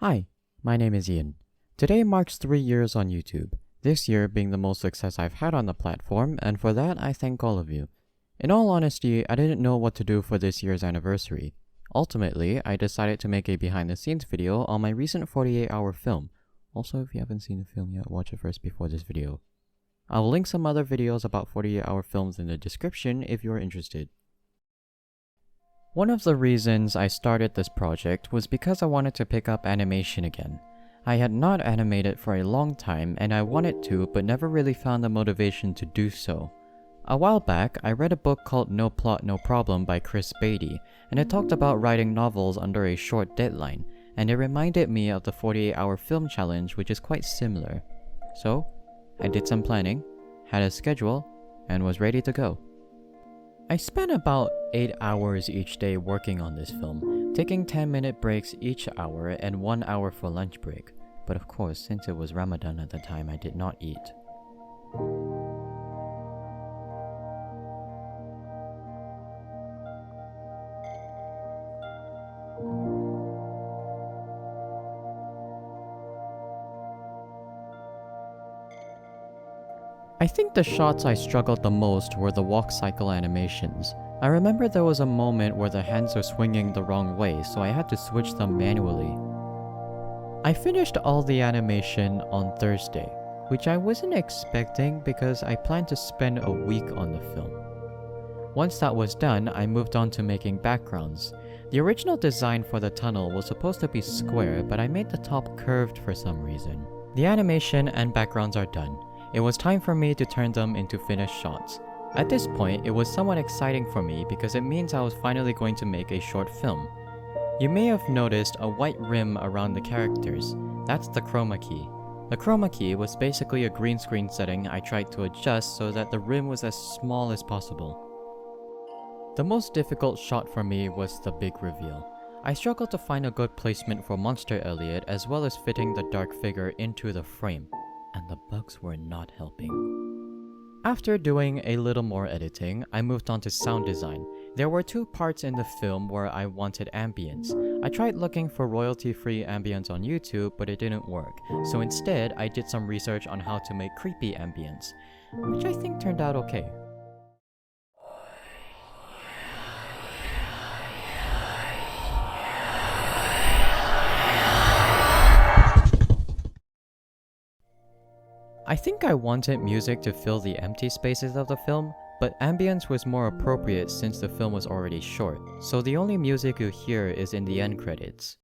Hi, my name is Ian. Today marks 3 years on YouTube, this year being the most success I've had on the platform, and for that I thank all of you. In all honesty, I didn't know what to do for this year's anniversary. Ultimately, I decided to make a behind-the-scenes video on my recent 48-hour film. Also, if you haven't seen the film yet, watch it first before this video. I'll link some other videos about 48-hour films in the description if you're interested. One of the reasons I started this project was because I wanted to pick up animation again. I had not animated for a long time and I wanted to, but never really found the motivation to do so. A while back, I read a book called No Plot, No Problem by Chris Beatty, and it talked about writing novels under a short deadline, and it reminded me of the 48-hour film challenge, which is quite similar. So, I did some planning, had a schedule, and was ready to go. I spent about 8 hours each day working on this film, taking 10-minute breaks each hour and 1 hour for lunch break. But of course, since it was Ramadan at the time, I did not eat. I think the shots I struggled the most were the walk cycle animations. I remember there was a moment where the hands were swinging the wrong way, so I had to switch them manually. I finished all the animation on Thursday, which I wasn't expecting because I planned to spend a week on the film. Once that was done, I moved on to making backgrounds. The original design for the tunnel was supposed to be square, but I made the top curved for some reason. The animation and backgrounds are done. It was time for me to turn them into finished shots. At this point, it was somewhat exciting for me because it means I was finally going to make a short film. You may have noticed a white rim around the characters. That's the chroma key. The chroma key was basically a green screen setting I tried to adjust so that the rim was as small as possible. The most difficult shot for me was the big reveal. I struggled to find a good placement for Monster Elliot as well as fitting the dark figure into the frame. And the bugs were not helping. After doing a little more editing, I moved on to sound design. There were 2 parts in the film where I wanted ambience. I tried looking for royalty-free ambience on YouTube, but it didn't work. So instead, I did some research on how to make creepy ambience, which I think turned out okay. I think I wanted music to fill the empty spaces of the film, but ambience was more appropriate since the film was already short, so the only music you hear is in the end credits.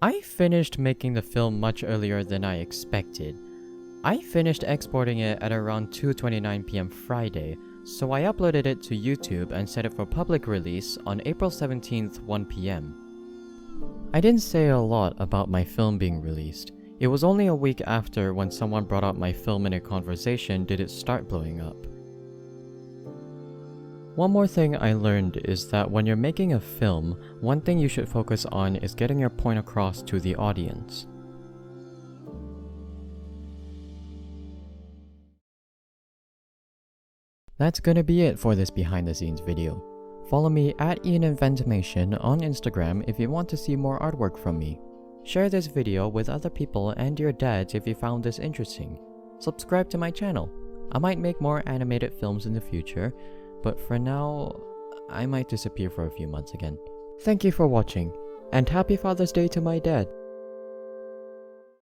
I finished making the film much earlier than I expected. I finished exporting it at around 2:29 p.m. Friday, so I uploaded it to YouTube and set it for public release on April 17th, 1 p.m. I didn't say a lot about my film being released. It was only a week after, when someone brought up my film in a conversation, did it start blowing up. One more thing I learned is that when you're making a film, one thing you should focus on is getting your point across to the audience. That's gonna be it for this behind the scenes video. Follow me at IanInventimation on Instagram if you want to see more artwork from me. Share this video with other people and your dads if you found this interesting. Subscribe to my channel. I might make more animated films in the future, but for now, I might disappear for a few months again. Thank you for watching, and happy Father's Day to my dad.